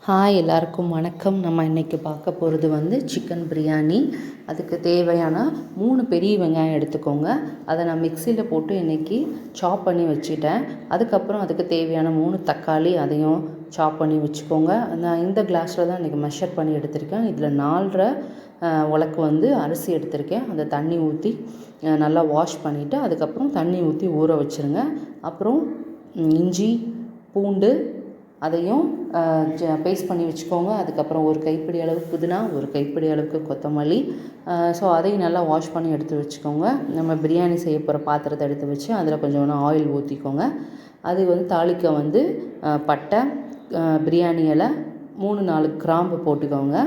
Hi எல்லாருக்கும் வணக்கம். நம்ம இன்றைக்கி பார்க்க போகிறது சிக்கன் பிரியாணி. அதுக்கு தேவையான 3 பெரிய வெங்காயம் எடுத்துக்கோங்க. அதை நான் மிக்சியில் போட்டு இன்றைக்கி சாப் பண்ணி வச்சுட்டேன். அதுக்கப்புறம் அதுக்கு தேவையான 3 தக்காளி அதையும் சாப் பண்ணி வச்சுக்கோங்க. நான் இந்த கிளாஸில் தான் இன்றைக்கி மெஷர் பண்ணி எடுத்திருக்கேன். இதில் 4.5 உலக்கு அரிசி எடுத்திருக்கேன். அந்த தண்ணி ஊற்றி நல்லா வாஷ் பண்ணிவிட்டு அதுக்கப்புறம் தண்ணி ஊற்றி ஊற வச்சுருங்க. அப்புறம் இஞ்சி பூண்டு அதையும் பேஸ்ட் பண்ணி வச்சுக்கோங்க. அதுக்கப்புறம் ஒரு கைப்பிடி அளவு புதினா, ஒரு கைப்பிடி அளவுக்கு கொத்தமல்லி, ஸோ அதையும் நல்லா வாஷ் பண்ணி எடுத்து வச்சுக்கோங்க. நம்ம பிரியாணி செய்ய போகிற பாத்திரத்தை எடுத்து வச்சு அதில் கொஞ்சம் ஆயில் ஊற்றிக்கோங்க. அது தாளிக்க பட்டை, பிரியாணி இலை, 3-4 கிராம்பு போட்டுக்கோங்க.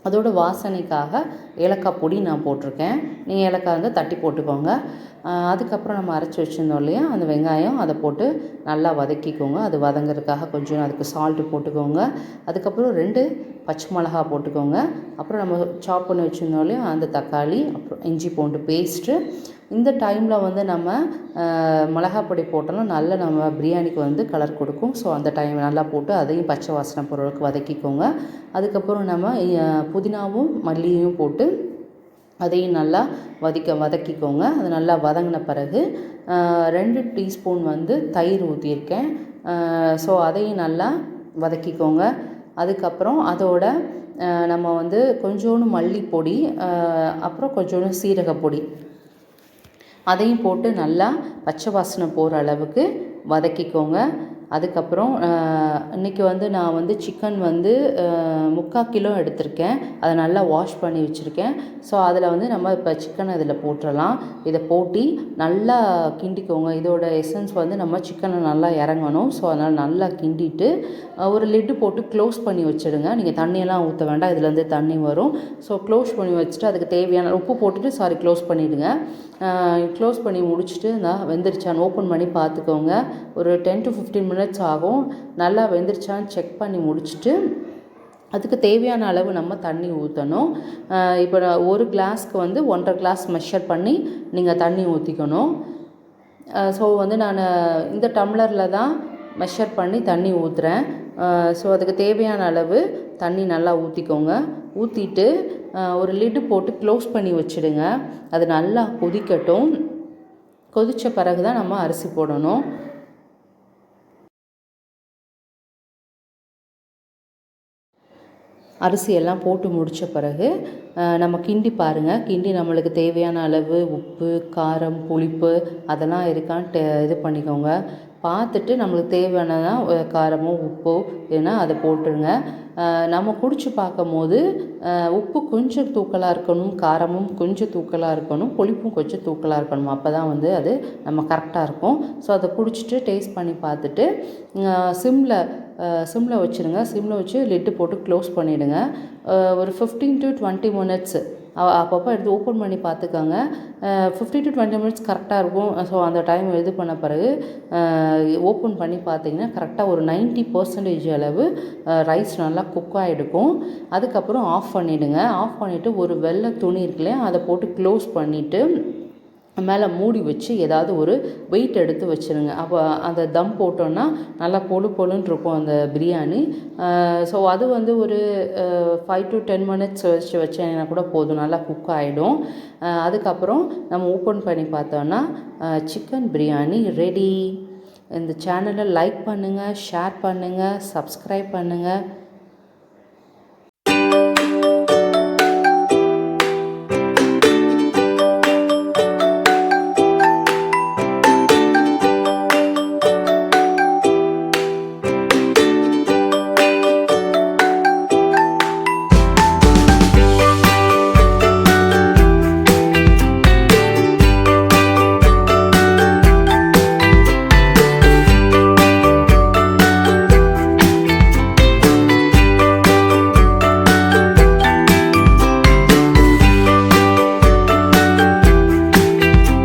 அதோட வாசனைக்காக ஏலக்காய் பொடி நான் போட்டிருக்கேன். நீங்கள் ஏலக்காய் இருந்தால் தட்டி போட்டுக்கோங்க. அதுக்கப்புறம் நம்ம அரைச்சி வச்சுருந்தோம் இல்லையா, அந்த வெங்காயம் அதை போட்டு நல்லா வதக்கிக்கோங்க. அது வதங்கிறதுக்காக கொஞ்சம் அதுக்கு சால்ட்டு போட்டுக்கோங்க. அதுக்கப்புறம் 2 பச்சை மிளகா போட்டுக்கோங்க. அப்புறம் நம்ம சாப் பண்ணி வச்சுருந்தோம் இல்லையா, அந்த தக்காளி, அப்புறம் இஞ்சி பூண்டு பேஸ்ட்டு. இந்த டைமில் நம்ம மிளகாப்பொடி போட்டோம்னா நல்ல நம்ம பிரியாணிக்கு கலர் கொடுக்கும். ஸோ அந்த டைம் நல்லா போட்டு அதையும் பச்சை வாசனை பொருளுக்கு வதக்கிக்கோங்க. அதுக்கப்புறம் நம்ம புதினாவும் மல்லியும் போட்டு அதையும் நல்லா வதக்கிக்கோங்க. அது நல்லா வதங்கின பிறகு 2 டீஸ்பூன் தயிர் ஊற்றியிருக்கேன். ஸோ அதையும் நல்லா வதக்கிக்கோங்க. அதுக்கப்புறம் அதோட நம்ம கொஞ்சோண்டு மல்லிப்பொடி, அப்புறம் கொஞ்சோண்டு சீரகப்பொடி அதையும் போட்டு நல்லா பச்சை வாசனை போகிற அளவுக்கு வதக்கிக்கோங்க. அதுக்கப்புறம் இன்றைக்கி நான் சிக்கன் 3/4 கிலோ எடுத்திருக்கேன். அதை நல்லா வாஷ் பண்ணி வச்சுருக்கேன். ஸோ அதில் நம்ம இப்போ சிக்கனை இதில் போட்டுடலாம். இதை போட்டு நல்லா கிண்டிக்கோங்க. இதோட எசன்ஸ் நம்ம சிக்கனில் நல்லா இறங்கணும். ஸோ அதனால் நல்லா கிண்டிட்டு ஒரு லிட்டு போட்டு க்ளோஸ் பண்ணி வச்சுடுங்க. நீங்கள் தண்ணியெல்லாம் ஊற்ற வேண்டாம், இதுலேருந்து தண்ணி வரும். ஸோ க்ளோஸ் பண்ணி வச்சுட்டு அதுக்கு தேவையான உப்பு போட்டுட்டு க்ளோஸ் பண்ணிவிடுங்க. க்ளோஸ் பண்ணி முடிச்சுட்டு வெந்துருச்சான்னு ஓப்பன் பண்ணி பார்த்துக்கோங்க. ஒரு 10 to 15 மினிட்ஸ் ஆகும். நல்லா வெந்துருச்சான்னு செக் பண்ணி முடிச்சுட்டு அதுக்கு தேவையான அளவு நம்ம தண்ணி ஊற்றணும். இப்போ ஒரு கிளாஸ்க்கு 1.5 கிளாஸ் மெஷர் பண்ணி நீங்கள் தண்ணி ஊற்றிக்கணும். ஸோ நான் இந்த டம்ளரில் தான் மெஷர் பண்ணி தண்ணி ஊற்றுறேன். ஸோ அதுக்கு தேவையான அளவு தண்ணி நல்லா ஊற்றிக்கோங்க. ஊற்றிட்டு ஒரு லிட்டு போட்டு க்ளோஸ் பண்ணி வச்சுடுங்க. அது நல்லா கொதிக்கட்டும். கொதித்த பிறகு தான் நம்ம அரிசி போடணும். அரிசியெல்லாம் போட்டு முடித்த பிறகு நம்ம கிண்டி பாருங்கள். கிண்டி நம்மளுக்கு தேவையான அளவு உப்பு, காரம், புளிப்பு அதெல்லாம் இருக்கான்னு இது பண்ணிக்கோங்க. பார்த்துட்டு நம்மளுக்கு தேவையானதான் காரமோ உப்போ ஏன்னா அதை போட்டுருங்க. நம்ம குடித்து பார்க்கும்போது உப்பு கொஞ்சம் தூக்கலாக இருக்கணும், காரமும் கொஞ்சம் தூக்கலாக இருக்கணும், புளிப்பும் கொஞ்சம் தூக்கலாக இருக்கணும். அப்போ தான் அது நம்ம கரெக்டாக இருக்கும். ஸோ அதை குடிச்சிட்டு டேஸ்ட் பண்ணி பார்த்துட்டு சிம்மில் வச்சுருங்க. சிம்மில் வச்சு லிட்டு போட்டு க்ளோஸ் பண்ணிவிடுங்க. ஒரு 15 to 20 மினிட்ஸ் அப்பப்போ எடுத்து ஓப்பன் பண்ணி பார்த்துக்கோங்க. 15 to 20 மினிட்ஸ் கரெக்டாக இருக்கும். ஸோ அந்த டைம் இது பண்ண பிறகு ஓப்பன் பண்ணி பார்த்தீங்கன்னா கரெக்டாக ஒரு 90% அளவு ரைஸ் நல்லா குக் ஆகிடுக்கும். அதுக்கப்புறம் ஆஃப் பண்ணிவிடுங்க. ஆஃப் பண்ணிவிட்டு ஒரு வெள்ளை துணி இருக்குல்லையா, அதை போட்டு க்ளோஸ் பண்ணிவிட்டு மேலே மூடி வச்சு ஏதாவது ஒரு வெயிட் எடுத்து வச்சுருங்க. அப்போ அந்த தம் போட்டோன்னா நல்லா பொழுன்னு இருக்கும் அந்த பிரியாணி. ஸோ அது ஒரு 5 to 10 மினிட்ஸ் வச்சேன்னா கூட போதும், நல்லா குக் ஆகிடும். அதுக்கப்புறம் நம்ம ஓப்பன் பண்ணி பார்த்தோன்னா சிக்கன் பிரியாணி ரெடி. இந்த சேனலை லைக் பண்ணுங்கள், ஷேர் பண்ணுங்கள், சப்ஸ்கிரைப் பண்ணுங்கள்.